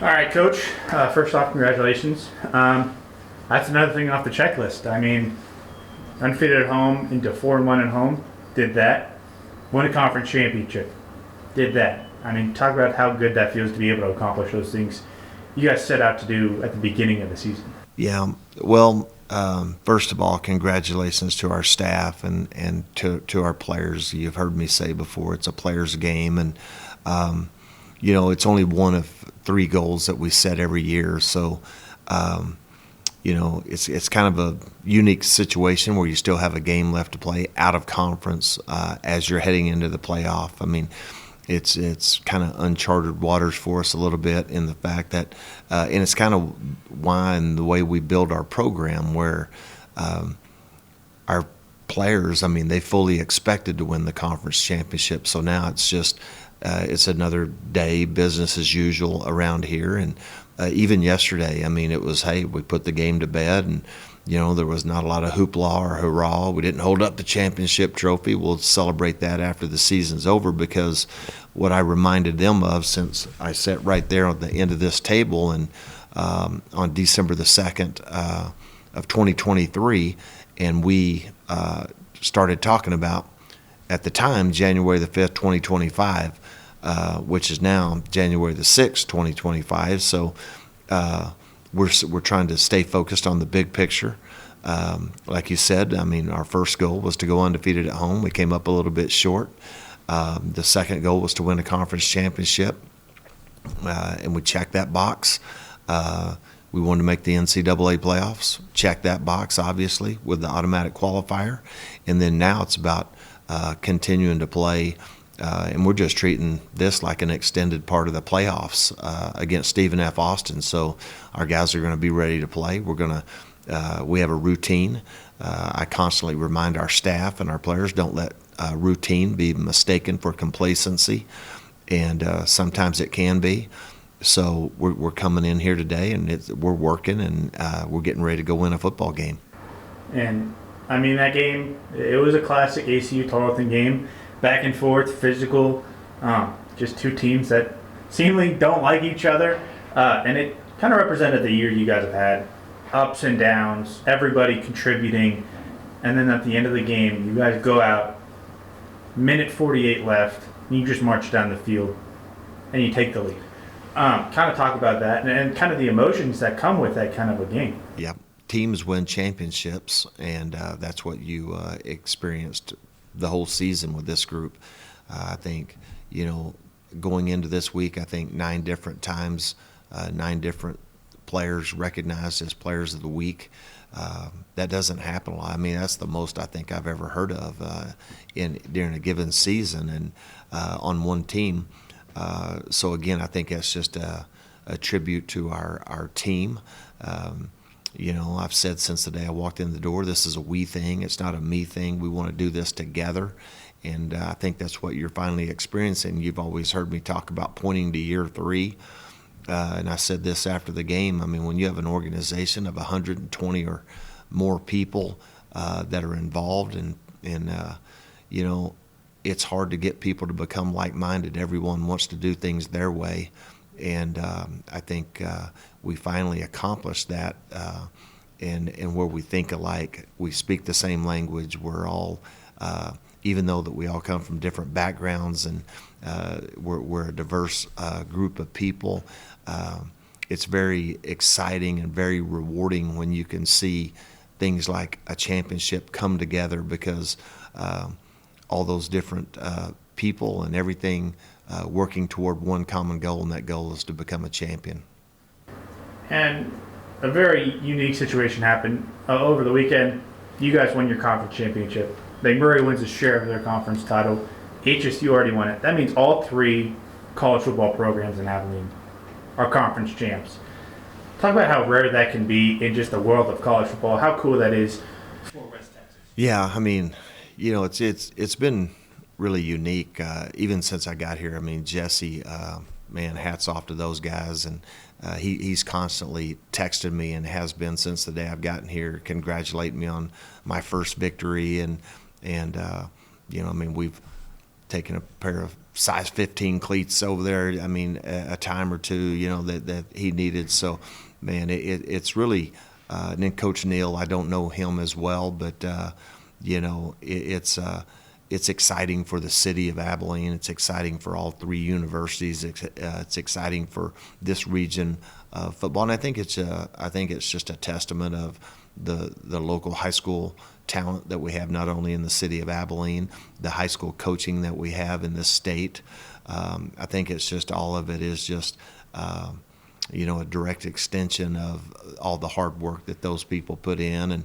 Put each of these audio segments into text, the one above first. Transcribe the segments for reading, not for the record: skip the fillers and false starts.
All right, Coach. First off, congratulations. That's another thing off the checklist. I mean, undefeated at home into 4-1 at home. Did that. Won a conference championship. Did that. I mean, talk about how good that feels to be able to accomplish those things you guys set out to do at the beginning of the season. Yeah. Well, first of all, congratulations to our staff and to our players. You've heard me say before, it's a player's game, and it's only one of 3 goals that we set every year. So, it's kind of a unique situation where you still have a game left to play out of conference as you're heading into the playoff. I mean, it's kind of uncharted waters for us a little bit in the fact that, and it's kind of why and the way we build our program where our players, I mean, they fully expected to win the conference championship. So now it's just it's another day, business as usual around here. And even yesterday, I mean, it was, hey, we put the game to bed, and there was not a lot of hoopla or hurrah. We didn't hold up the championship trophy. We'll celebrate that after the season's over, because what I reminded them of, since I sat right there at the end of this table and on December the 2nd of 2023, and we started talking about, at the time, January the 5th, 2025, which is now January the 6th, 2025. So we're trying to stay focused on the big picture. Like you said, I mean, our first goal was to go undefeated at home. We came up a little bit short. The second goal was to win a conference championship, and we checked that box. We wanted to make the NCAA playoffs. Check that box, obviously, with the automatic qualifier. And then now it's about continuing to play, and we're just treating this like an extended part of the playoffs against Stephen F. Austin. So our guys are going to be ready to play. We have a routine. I constantly remind our staff and our players, don't let routine be mistaken for complacency, and sometimes it can be. So we're coming in here today, and we're working, and we're getting ready to go win a football game. And I mean, that game, it was a classic ACU Tarleton game, back and forth, physical, just 2 teams that seemingly don't like each other, and it kind of represented the year you guys have had, ups and downs, everybody contributing, and then at the end of the game, you guys go out, minute 48 left, and you just march down the field, and you take the lead. Kind of talk about that and kind of the emotions that come with that kind of a game. Yep. Teams win championships, and that's what you experienced the whole season with this group. I think, going into this week, I think 9 different times, 9 different players recognized as players of the week. That doesn't happen a lot. I mean, that's the most I think I've ever heard of during a given season and on one team. So again, I think that's just a tribute to our team. I've said since the day I walked in the door, this is a we thing. It's not a me thing. We want to do this together. And I think that's what you're finally experiencing. You've always heard me talk about pointing to year 3. And I said this after the game. I mean, when you have an organization of 120 or more people that are involved, and it's hard to get people to become like-minded. Everyone wants to do things their way. And I think we finally accomplished that, and where we think alike, we speak the same language. We're all, even though that we all come from different backgrounds, and we're a diverse group of people, it's very exciting and very rewarding when you can see things like a championship come together, because all those different people and everything working toward one common goal, and that goal is to become a champion. And a very unique situation happened over the weekend. You guys won your conference championship. McMurray wins his share of their conference title. HSU already won it. That means all 3 college football programs in Abilene are conference champs. Talk about how rare that can be in just the world of college football. How cool that is for West Texas. Yeah, I mean, it's been really unique, even since I got here. I mean, Jesse, man, hats off to those guys, and he's constantly texted me, and has been since the day I've gotten here, congratulating me on my first victory, and I mean, we've taking a pair of size 15 cleats over there. I mean, a time or two, that he needed. So, man, it's really. And then Coach Neal, I don't know him as well, but it's exciting for the city of Abilene. It's exciting for all three universities. It's exciting for this region of football, and I think it's just a testament of the local high school talent that we have, not only in the city of Abilene, the high school coaching that we have in this state. I think it's just all of it is just. A direct extension of all the hard work that those people put in, and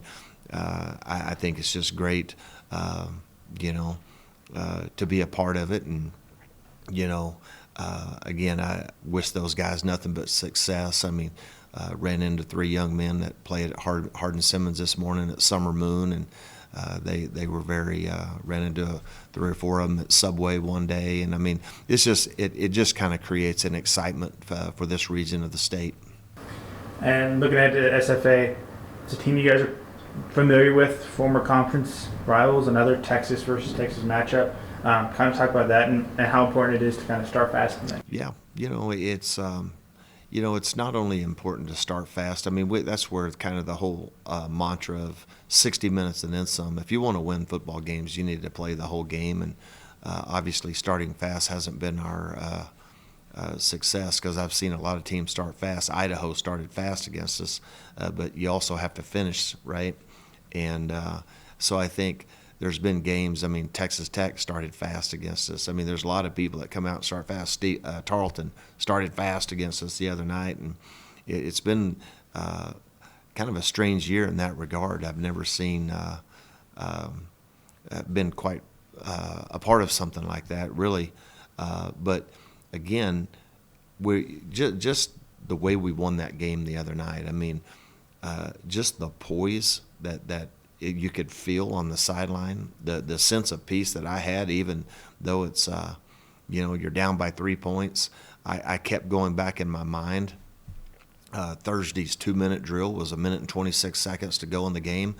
I think it's just great, to be a part of it. And again, I wish those guys nothing but success. I mean, ran into three young men that played at Hardin Simmons this morning at Summer Moon, and they were very ran into 3 or 4 of them at Subway one day, and I mean, it's just it just kind of creates an excitement for this region of the state. And looking at the SFA, it's a team you guys are familiar with, former conference rivals, another Texas versus Texas matchup. Kind of talk about that and how important it is to kind of start fast in that. Yeah, it's not only important to start fast. I mean, that's where kind of the whole mantra of 60 minutes and then some. If you want to win football games, you need to play the whole game. And obviously starting fast hasn't been our success, because I've seen a lot of teams start fast. Idaho started fast against us, but you also have to finish, right? And so I think there's been games. I mean, Texas Tech started fast against us. I mean, there's a lot of people that come out and start fast. Tarleton started fast against us the other night, and it's been kind of a strange year in that regard. I've never seen been quite a part of something like that, really. But again, we just the way we won that game the other night. I mean, just the poise that you could feel on the sideline, the sense of peace that I had, even though it's you're down by 3 points. I kept going back in my mind. Thursday's 2-minute drill was 1 minute and 26 seconds to go in the game.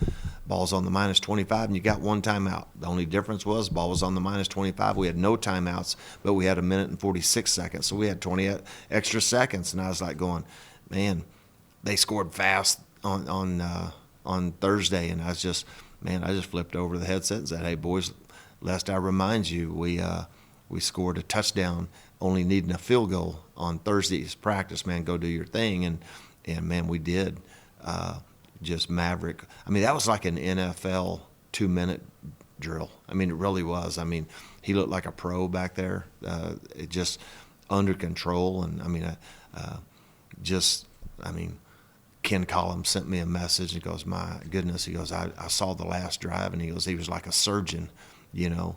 Ball's on the minus 25, and you got one timeout. The only difference was ball was on the minus 25. We had no timeouts, but we had 1 minute and 46 seconds, so we had 20 extra seconds. And I was like going, man, they scored fast on Thursday, and I just flipped over the headset and said, hey, boys, lest I remind you, we scored a touchdown only needing a field goal on Thursday's practice. Man, go do your thing. And man, we did. Just maverick. I mean, that was like an NFL 2-minute drill. I mean, it really was. I mean, he looked like a pro back there. It just under control. And I mean, Ken Collins sent me a message. He goes, my goodness, he goes, I saw the last drive, and he goes, he was like a surgeon, and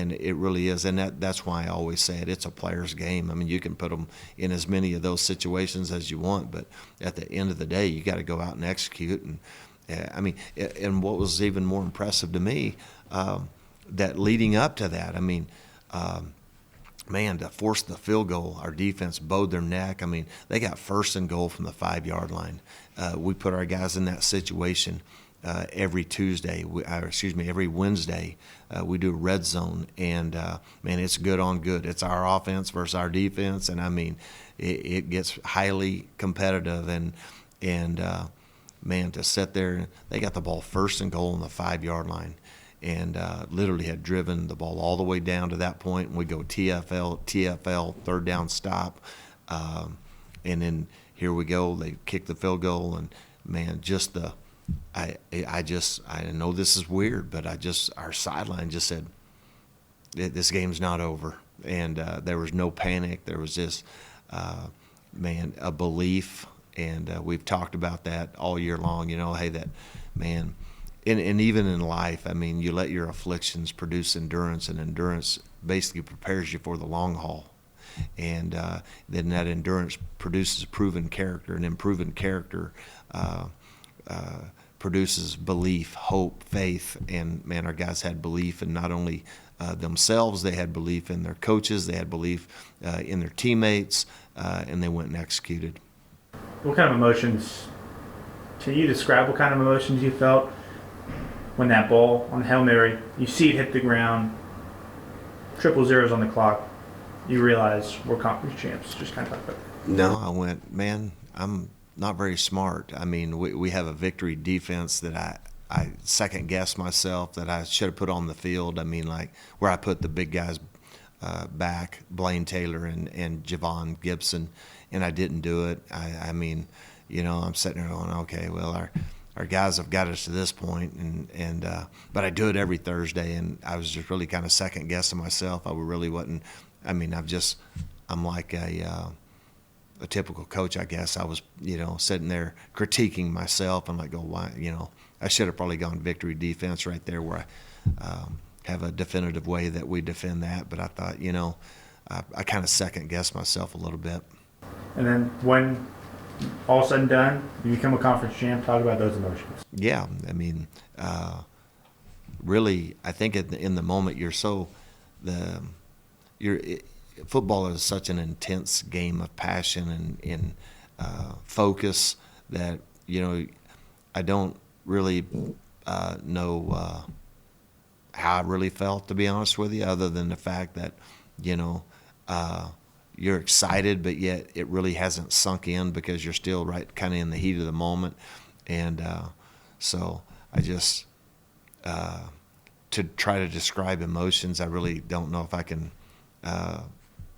it really is. And that's why I always say it's a player's game. I mean, you can put them in as many of those situations as you want, but at the end of the day, you got to go out and execute. And and what was even more impressive to me, that leading up to that, I mean, man, to force the field goal, our defense bowed their neck. I mean, they got 1st and goal from the 5-yard line. We put our guys in that situation every every Wednesday. We do red zone, and man, it's good on good. It's our offense versus our defense, and I mean, it gets highly competitive. And man, to sit there, they got the ball 1st and goal on the 5-yard line. And literally had driven the ball all the way down to that point, and we go TFL, 3rd down stop, and then here we go. They kick the field goal, and man, just I know this is weird, but our sideline just said, this game's not over, and there was no panic. There was just a belief, and we've talked about that all year long. Hey, that man. And even in life, I mean, you let your afflictions produce endurance, and endurance basically prepares you for the long haul. And then that endurance produces proven character, and then proven character produces belief, hope, faith. And, man, our guys had belief in not only themselves, they had belief in their coaches, they had belief in their teammates, and they went and executed. What kind of emotions, can you describe what kind of emotions you felt when that ball on the Hail Mary, you see it hit the ground, triple zeros on the clock, you realize we're conference champs? Just kind of talk about that. No, I went, man, I'm not very smart. I mean, we have a victory defense that I second guessed myself that I should have put on the field. I mean, like where I put the big guys back, Blaine Taylor and Javon Gibson, and I didn't do it. I mean, you know, I'm sitting there going, okay, well, our guys have got us to this point, and but I do it every Thursday, and I was just really kind of second guessing myself. I really wasn't. I mean, I'm like a typical coach, I guess. I was, you know, sitting there critiquing myself. I'm like, oh, why, you know, I should have probably gone victory defense right there where I have a definitive way that we defend that. But I thought, you know, I kind of second guessed myself a little bit. And then when all said and done, you become a conference champ, talk about those emotions. Yeah, I mean, really, I think in the moment football is such an intense game of passion and focus that, you know, I don't really know how I really felt, to be honest with you, other than the fact that, you know, you're excited, but yet it really hasn't sunk in because you're still right kind of in the heat of the moment. And so I just, to try to describe emotions, I really don't know if I can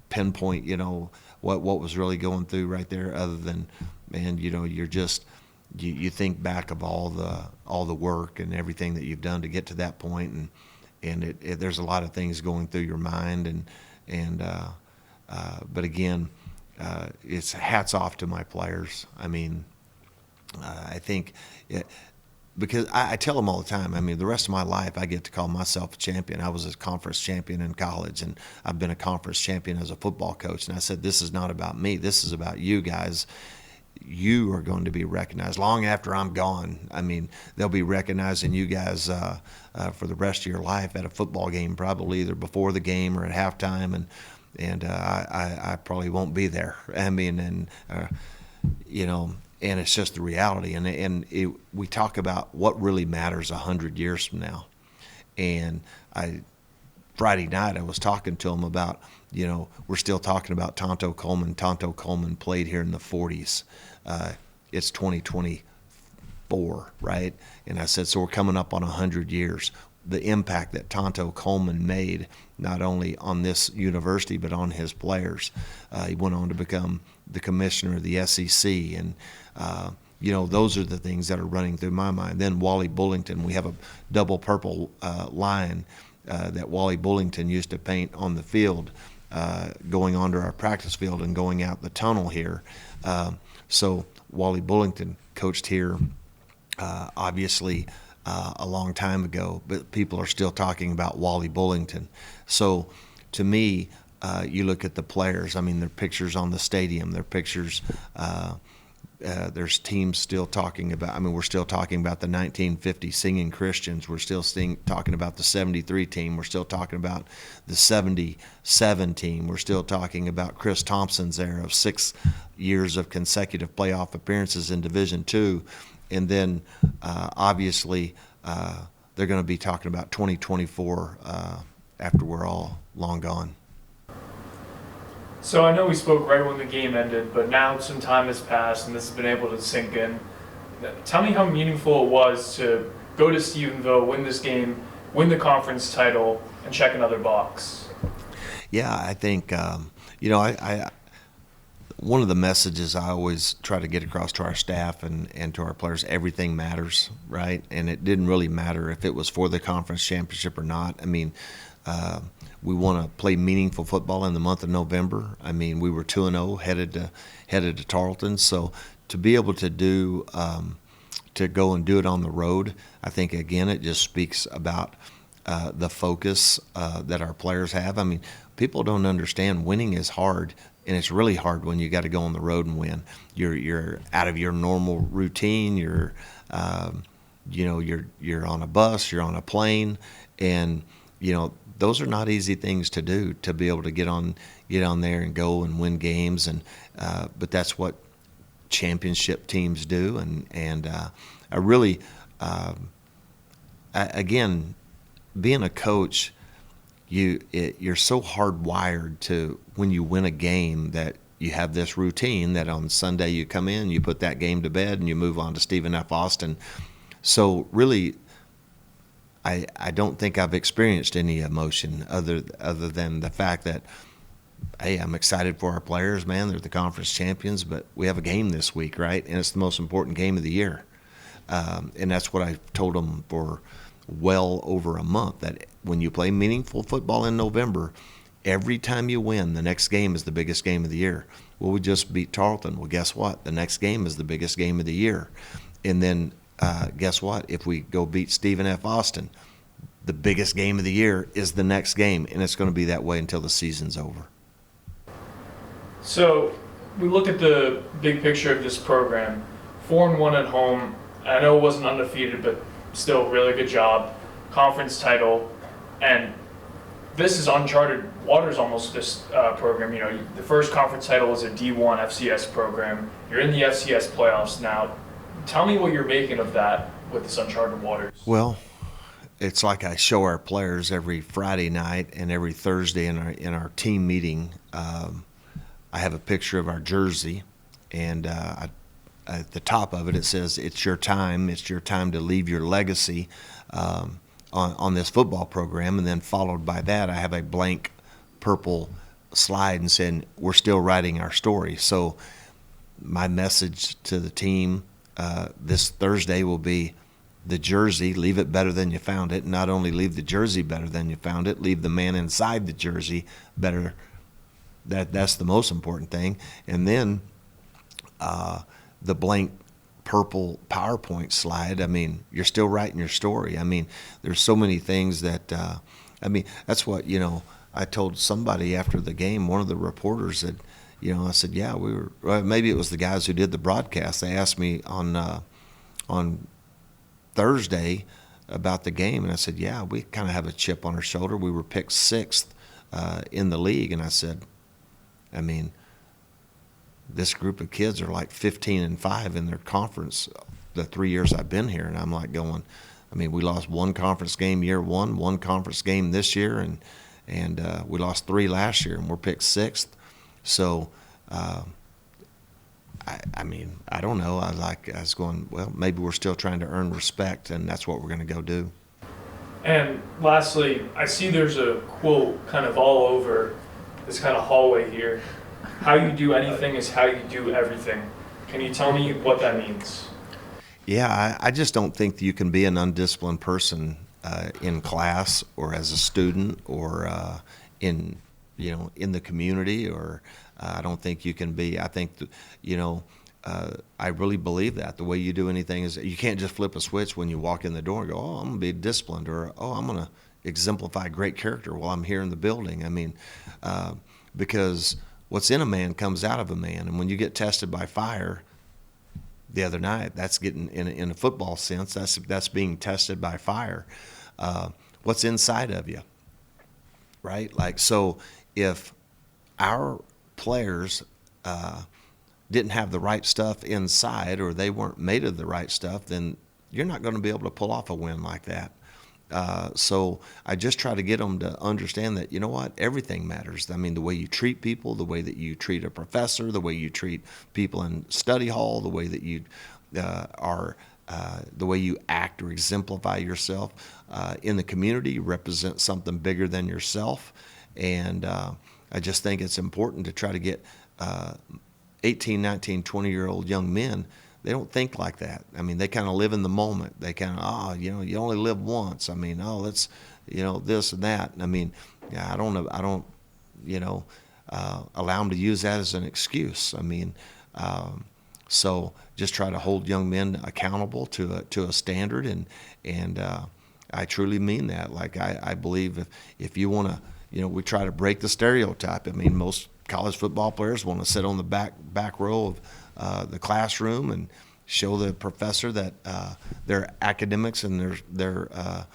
pinpoint, you know, what was really going through right there, other than, man, you know, you're just you think back of all the work and everything that you've done to get to that point, and there's a lot of things going through your mind, but again, it's hats off to my players. I mean, I think because I tell them all the time, I mean, the rest of my life I get to call myself a champion. I was a conference champion in college, and I've been a conference champion as a football coach. And I said, this is not about me. This is about you guys. You are going to be recognized long after I'm gone. I mean, they'll be recognizing you guys for the rest of your life at a football game, probably either before the game or at halftime. And I probably won't be there. I mean, and you know, and it's just the reality. And we talk about what really matters 100 years from now. And Friday night I was talking to them about, you know, we're still talking about Tonto Coleman. Tonto Coleman played here in the 40s. It's 2024, right? And I said, so we're coming up on 100 years. The impact that Tonto Coleman made, not only on this university, but on his players. He went on to become the commissioner of the SEC, and you know, those are the things that are running through my mind. Then Wally Bullington, we have a double purple line that Wally Bullington used to paint on the field, going onto our practice field and going out the tunnel here. So Wally Bullington coached here, obviously, a long time ago, but people are still talking about Wally Bullington. So to me, you look at the players, I mean, their pictures on the stadium, their pictures, there's teams still talking about, I mean, we're still talking about the 1950 Singing Christians. We're still talking about the 73 team. We're still talking about the 77 team. We're still talking about Chris Thompson's era of 6 years of consecutive playoff appearances in Division II. And then, obviously, they're going to be talking about 2024 after we're all long gone. So I know we spoke right when the game ended, but now some time has passed and this has been able to sink in. Tell me how meaningful it was to go to Stephenville, win this game, win the conference title, and check another box. Yeah, I think, you know, I one of the messages I always try to get across to our staff and to our players, everything matters, right? And it didn't really matter if it was for the conference championship or not. I mean, we want to play meaningful football in the month of November. I mean, we were 2-0 headed to Tarleton, so to be able to do to go and do it on the road, I think again it just speaks about the focus that our players have. I mean, people don't understand winning is hard, and it's really hard when you got to go on the road and win. You're out of your normal routine. You're you know, you're on a bus, you're on a plane, and you know, those are not easy things to do, to be able to get on there and go and win games, and but that's what championship teams do, and I really again, being a coach, you're so hardwired to when you win a game that you have this routine that on Sunday you come in, you put that game to bed, and you move on to Stephen F. Austin. So really, I don't think I've experienced any emotion other than the fact that, hey, I'm excited for our players, man. They're the conference champions, but we have a game this week, right? And it's the most important game of the year. And that's what I told them for well over a month, that when you play meaningful football in November, every time you win, the next game is the biggest game of the year. Well, we just beat Tarleton. Well, guess what? The next game is the biggest game of the year. And then guess what? If we go beat Stephen F. Austin, the biggest game of the year is the next game, and it's going to be that way until the season's over. So we look at the big picture of this program. 4-1 at home. I know it wasn't undefeated, but still really good job. Conference title. And this is uncharted waters almost, this program. You know, the first conference title was a D1 FCS program. You're in the FCS playoffs now. Tell me what you're making of that with this uncharted waters. Well, it's like I show our players every Friday night and every Thursday in our team meeting. I have a picture of our jersey, and at the top of it, it says, "It's your time. It's your time to leave your legacy on this football program." And then followed by that, I have a blank purple slide and saying, "We're still writing our story." So my message to the team this Thursday will be, the jersey, leave it better than you found it. Not only leave the jersey better than you found it, leave the man inside the jersey better. That's the most important thing. And then the blank purple PowerPoint slide, I mean, you're still writing your story. I mean, there's so many things that, I mean, that's what, you know, I told somebody after the game, one of the reporters said, you know, I said, yeah, we were, well, maybe it was the guys who did the broadcast. They asked me on Thursday about the game, and I said, yeah, we kind of have a chip on our shoulder. We were picked 6th in the league, and I said, I mean, this group of kids are like 15-5 in their conference the 3 years I've been here, and I'm like going, I mean, we lost one conference game year one conference game this year, and we lost 3 last year, and we're picked 6th. So, I mean, I don't know. I was going, well, maybe we're still trying to earn respect, and that's what we're going to go do. And lastly, I see there's a quote kind of all over this kind of hallway here. How you do anything is how you do everything. Can you tell me what that means? Yeah, I just don't think that you can be an undisciplined person in class or as a student or in the community, or I don't think you can be. I think that, I really believe that the way you do anything is you can't just flip a switch when you walk in the door and go, oh, I'm going to be disciplined, or oh, I'm going to exemplify great character while I'm here in the building. I mean, because what's in a man comes out of a man, and when you get tested by fire the other night, that's getting in a football sense, that's being tested by fire. What's inside of you, right? Like, so if our players didn't have the right stuff inside, or they weren't made of the right stuff, then you're not going to be able to pull off a win like that. So I just try to get them to understand that, you know what, everything matters. I mean, the way you treat people, the way that you treat a professor, the way you treat people in study hall, the way that you the way you act or exemplify yourself in the community, you represent something bigger than yourself. And I just think it's important to try to get 18, 19, 20-year-old young men. They don't think like that. I mean, they kind of live in the moment. They kind of, you only live once. I mean, let's, this and that. I mean, I don't allow them to use that as an excuse. I mean, so just try to hold young men accountable to a standard, and I truly mean that. Like, I believe if you want to, we try to break the stereotype. I mean, most college football players want to sit on the back row of the classroom and show the professor that their academics and their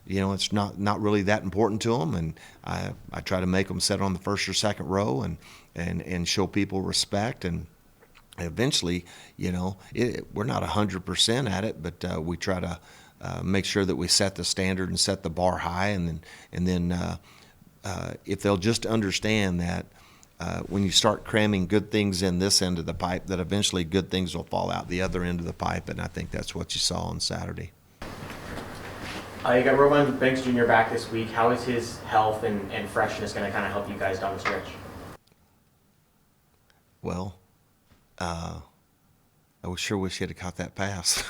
it's not really that important to them. And I try to make them sit on the first or second row and show people respect. And eventually, we're not 100% at it, but we try to make sure that we set the standard and set the bar high, and then if they'll just understand that when you start cramming good things in this end of the pipe, that eventually good things will fall out the other end of the pipe, and I think that's what you saw on Saturday. You got Rowan Banks Jr. back this week. How is his health and freshness going to kind of help you guys down the stretch? Well, I sure wish he had caught that pass.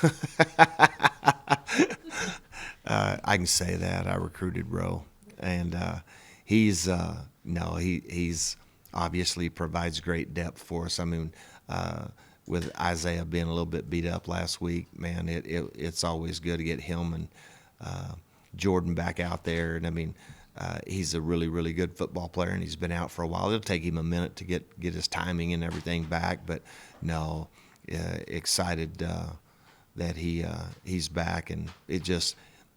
I can say that. I recruited Roe, and he's obviously provides great depth for us. I mean, with Isaiah being a little bit beat up last week, man, it's always good to get him and Jordan back out there. And I mean, he's a really, really good football player, and he's been out for a while. It'll take him a minute to get his timing and everything back, but no, excited that he's back, and it just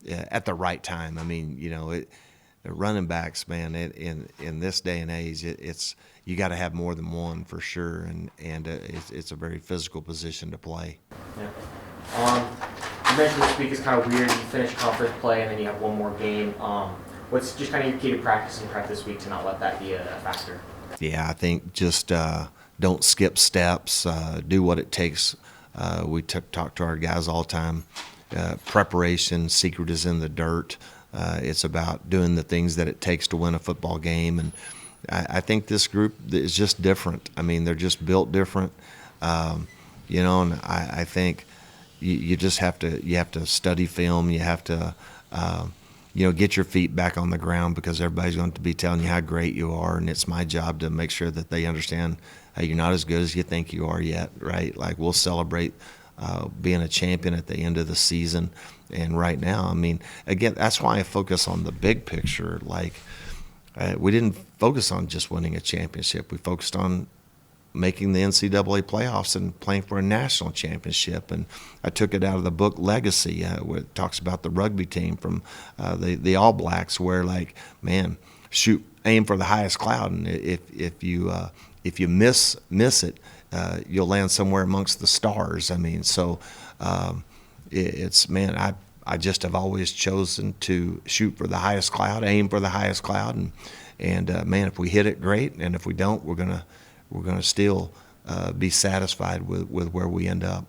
at the right time. I mean, running backs, man, in this day and age, it's you got to have more than one for sure, and it's a very physical position to play. Yeah. You mentioned this week is kind of weird. You finish conference play and then you have one more game. What's just kind of your key to practice and prep this week to not let that be a factor? Yeah, I think just don't skip steps. Do what it takes. We talk to our guys all the time. Preparation, secret is in the dirt. It's about doing the things that it takes to win a football game, and I think this group is just different. I mean, they're just built different, and I think you just have to study film. You have to get your feet back on the ground, because everybody's going to be telling you how great you are, and it's my job to make sure that they understand, hey, you're not as good as you think you are yet, right? Like, we'll celebrate being a champion at the end of the season. And right now, I mean, again, that's why I focus on the big picture. Like, we didn't focus on just winning a championship. We focused on making the NCAA playoffs and playing for a national championship. And I took it out of the book Legacy, where it talks about the rugby team from the All Blacks, where, like, man, aim for the highest cloud, and if you miss it, you'll land somewhere amongst the stars. I mean, so I just have always chosen to shoot for the highest cloud, aim for the highest cloud, and man, if we hit it, great, and if we don't, we're gonna still be satisfied with where we end up.